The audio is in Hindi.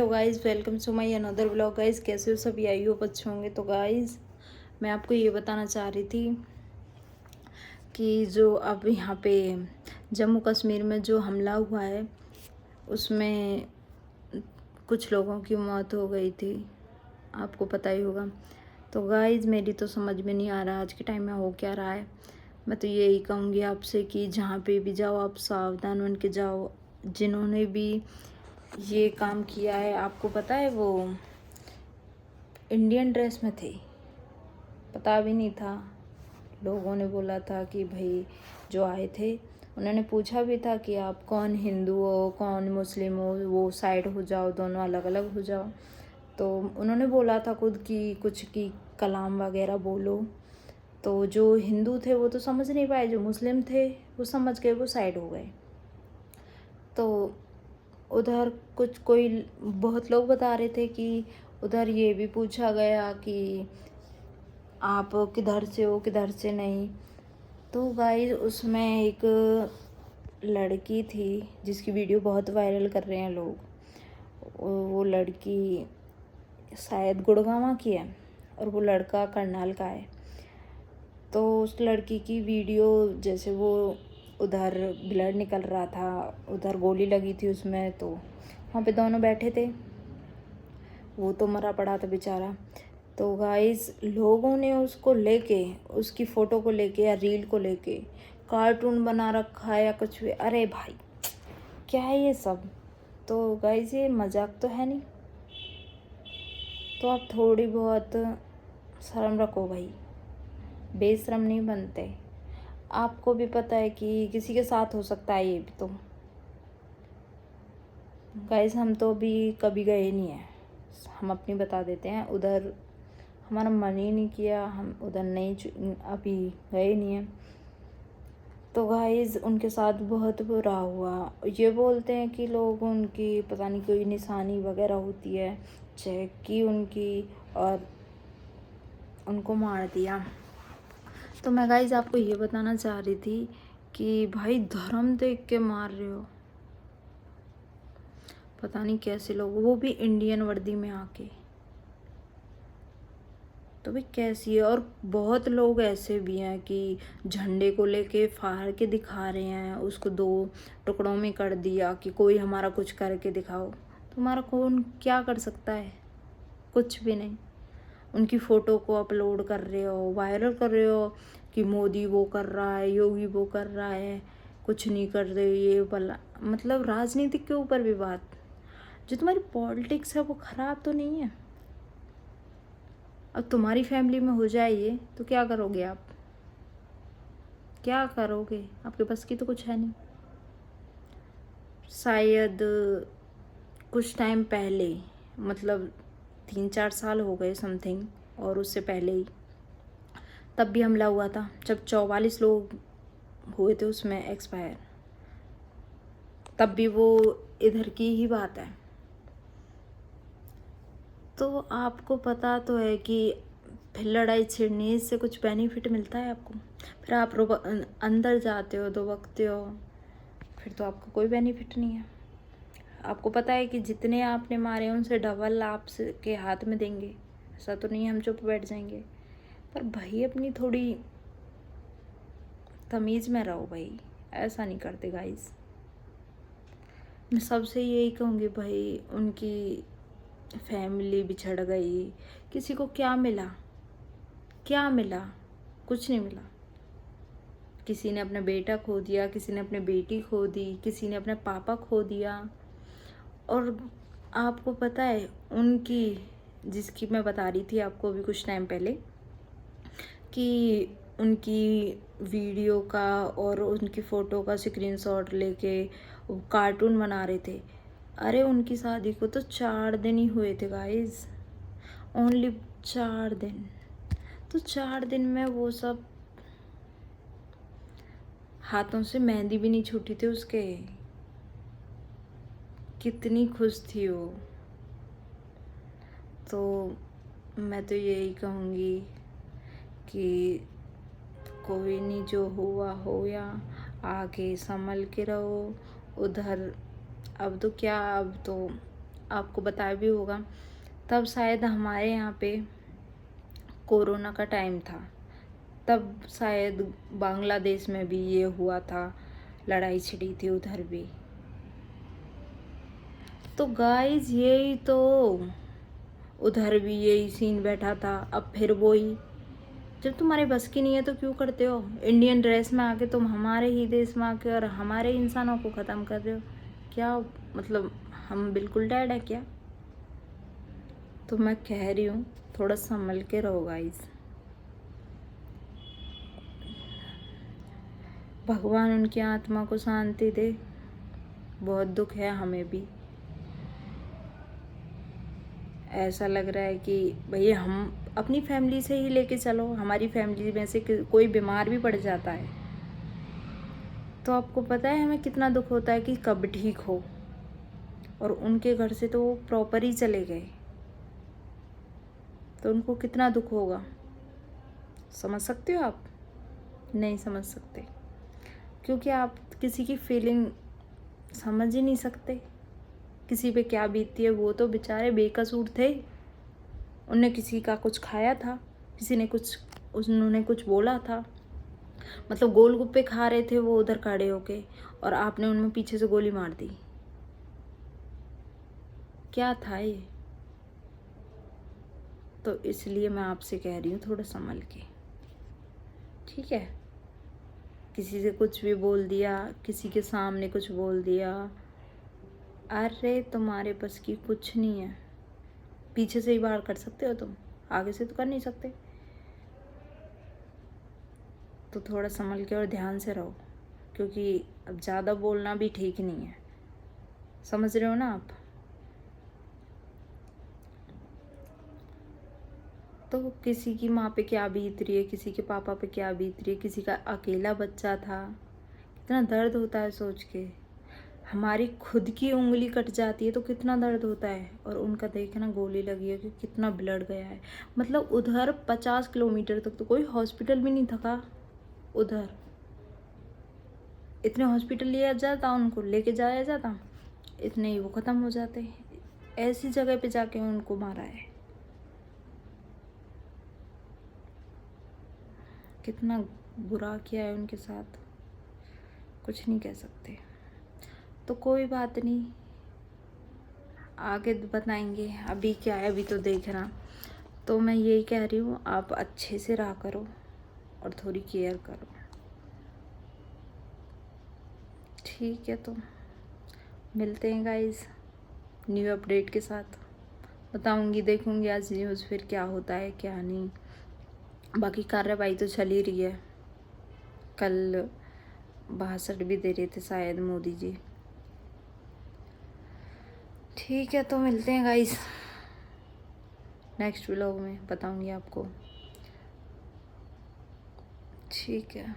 Hello guys, welcome to my another blog. Guys कैसे हो सभी? आई होप अच्छे होंगे। तो गाइस मैं आपको ये बताना चाह रही थी कि जो अब यहाँ पे जम्मू कश्मीर में जो हमला हुआ है उसमें कुछ लोगों की मौत हो गई थी, आपको पता ही होगा। तो गाइस मेरी तो समझ में नहीं आ रहा आज के टाइम में हो क्या रहा है। मैं तो यही कहूँगी आपसे कि जहाँ पे भी जाओ आप सावधान बन के जाओ। जिन्होंने भी ये काम किया है, आपको पता है वो इंडियन ड्रेस में थे, पता भी नहीं था। लोगों ने बोला था कि भाई जो आए थे उन्होंने पूछा भी था कि आप कौन हिंदू हो कौन मुस्लिम हो, वो साइड हो जाओ, दोनों अलग अलग हो जाओ। तो उन्होंने बोला था खुद कि कुछ की कलाम वगैरह बोलो। तो जो हिंदू थे वो तो समझ नहीं पाए, जो मुस्लिम थे वो समझ गए, वो साइड हो गए। तो उधर कुछ कोई बहुत लोग बता रहे थे कि उधर ये भी पूछा गया कि आप किधर से हो किधर से नहीं। तो गाइस उसमें एक लड़की थी जिसकी वीडियो बहुत वायरल कर रहे हैं लोग। वो लड़की शायद गुड़गांव की है और वो लड़का करनाल का है। तो उस लड़की की वीडियो, जैसे वो उधर ब्लड निकल रहा था, उधर गोली लगी थी उसमें, तो वहाँ पे दोनों बैठे थे, वो तो मरा पड़ा था बेचारा। तो गाइस लोगों ने उसको लेके, उसकी फ़ोटो को लेके या रील को लेके कार्टून बना रखा है या कुछ भी। अरे भाई क्या है ये सब? तो गाइस ये मजाक तो है नहीं, तो आप थोड़ी बहुत शर्म रखो भाई, बेशरम नहीं बनते। आपको भी पता है कि किसी के साथ हो सकता है ये भी। तो गाइस हम तो अभी कभी गए नहीं हैं, हम अपनी बता देते हैं। उधर हमारा मन ही नहीं किया, हम उधर नहीं अभी गए नहीं हैं। तो गाइस उनके साथ बहुत बुरा हुआ। ये बोलते हैं कि लोग उनकी पता नहीं कोई निशानी वगैरह होती है, चेक की उनकी और उनको मार दिया। तो मैं गाइस आपको ये बताना चाह रही थी कि भाई धर्म देख के मार रहे हो, पता नहीं कैसे लोग, वो भी इंडियन वर्दी में आके। तो भाई कैसी है? और बहुत लोग ऐसे भी हैं कि झंडे को लेके फाड़ के दिखा रहे हैं, उसको दो टुकड़ों में कर दिया कि कोई हमारा कुछ करके दिखाओ। तुम्हारा कौन क्या कर सकता है? कुछ भी नहीं। उनकी फ़ोटो को अपलोड कर रहे हो, वायरल कर रहे हो कि मोदी वो कर रहा है, योगी वो कर रहा है, कुछ नहीं कर रहे ये भला। मतलब राजनीतिक के ऊपर भी बात। जो तुम्हारी पॉलिटिक्स है वो ख़राब तो नहीं है? अब तुम्हारी फैमिली में हो जाए ये तो क्या करोगे आप? क्या करोगे? आपके पास की तो कुछ है नहीं। शायद कुछ टाइम पहले, मतलब 3-4 साल हो गए समथिंग, और उससे पहले ही तब भी हमला हुआ था जब 44 लोग हुए थे उसमें एक्सपायर। तब भी वो इधर की ही बात है। तो आपको पता तो है कि फिर लड़ाई छिड़ने से कुछ बेनिफिट मिलता है आपको? फिर आप अंदर जाते हो दुबकते हो, फिर तो आपको कोई बेनिफिट नहीं है। आपको पता है कि जितने आपने मारे उनसे डबल आप के हाथ में देंगे। ऐसा तो नहीं हम चुप बैठ जाएंगे। पर भाई अपनी थोड़ी तमीज़ में रहो भाई, ऐसा नहीं करते गाइस। मैं सबसे यही कहूँगी भाई, उनकी फैमिली बिछड़ गई, किसी को क्या मिला? क्या मिला? कुछ नहीं मिला। किसी ने अपना बेटा खो दिया, किसी ने अपनी बेटी खो दी, किसी ने अपने पापा खो दिया। और आपको पता है उनकी, जिसकी मैं बता रही थी आपको अभी कुछ टाइम पहले, कि उनकी वीडियो का और उनकी फ़ोटो का स्क्रीनशॉट लेके वो कार्टून बना रहे थे। अरे उनकी शादी को तो 4 दिन ही हुए थे गाइस, ओनली 4 दिन। तो 4 दिन में वो सब, हाथों से मेहंदी भी नहीं छूटी थी उसके। कितनी खुश थी वो। तो मैं तो यही कहूँगी कि कोई नहीं, जो हुआ हो, या आगे संभल के रहो। उधर अब तो क्या, अब तो आपको बताया भी होगा, तब शायद हमारे यहाँ पे कोरोना का टाइम था, तब शायद बांग्लादेश में भी ये हुआ था, लड़ाई छिड़ी थी उधर भी। तो गाइस यही तो, उधर भी यही सीन बैठा था, अब फिर वही। जब तुम्हारे बस की नहीं है तो क्यों करते हो? इंडियन ड्रेस में आके तुम हमारे ही देश में आके और हमारे इंसानों को ख़त्म कर रहे हो। क्या मतलब हम बिल्कुल डेड है क्या? तो मैं कह रही हूँ थोड़ा संभल के रहो गाइस। भगवान उनकी आत्मा को शांति दे। बहुत दुख है हमें भी। ऐसा लग रहा है कि भैया हम अपनी फैमिली से ही लेके चलो, हमारी फैमिली में से कोई बीमार भी पड़ जाता है तो आपको पता है हमें कितना दुख होता है कि कब ठीक हो, और उनके घर से तो वो प्रॉपर ही चले गए, तो उनको कितना दुख होगा। समझ सकते हो आप? नहीं समझ सकते, क्योंकि आप किसी की फीलिंग समझ ही नहीं सकते, किसी पे क्या बीतती है। वो तो बेचारे बेकसूर थे, उनने किसी का कुछ खाया था, किसी ने कुछ, उन्होंने कुछ बोला था, मतलब गोलगप्पे खा रहे थे वो उधर खड़े होके, और आपने उनमें पीछे से गोली मार दी। क्या था ये? तो इसलिए मैं आपसे कह रही हूँ थोड़ा संभल के, ठीक है? किसी से कुछ भी बोल दिया, किसी के सामने कुछ बोल दिया, अरे तुम्हारे बस की कुछ नहीं है। पीछे से ही बाहर कर सकते हो तुम, आगे से तो कर नहीं सकते। तो थोड़ा संभल के और ध्यान से रहो, क्योंकि अब ज़्यादा बोलना भी ठीक नहीं है। समझ रहे हो ना आप? तो किसी की माँ पे क्या बीत रही है, किसी के पापा पे क्या बीत रही है, किसी का अकेला बच्चा था, कितना दर्द होता है सोच के। हमारी खुद की उंगली कट जाती है तो कितना दर्द होता है, और उनका देखना गोली लगी है कि कितना ब्लड गया है। मतलब उधर 50 किलोमीटर तक तो कोई हॉस्पिटल भी नहीं था उधर। इतने हॉस्पिटल लिया जाता, उनको लेके जाया जाता, इतने ही वो ख़त्म हो जाते। ऐसी जगह पे जाके उनको मारा है। कितना बुरा किया है उनके साथ, कुछ नहीं कह सकते। तो कोई बात नहीं, आगे बताएंगे। अभी क्या है, अभी तो देखना। तो मैं यही कह रही हूँ, आप अच्छे से रहा करो और थोड़ी केयर करो, ठीक है? तो मिलते हैं गाइस न्यू अपडेट के साथ। बताऊंगी, देखूंगी आज न्यूज़ फिर क्या होता है क्या नहीं। बाकी कार्रवाई तो चल ही रही है। कल भाषण भी दे रहे थे शायद मोदी जी। ठीक है, तो मिलते हैं गाइस नेक्स्ट व्लॉग में, बताऊंगी आपको, ठीक है?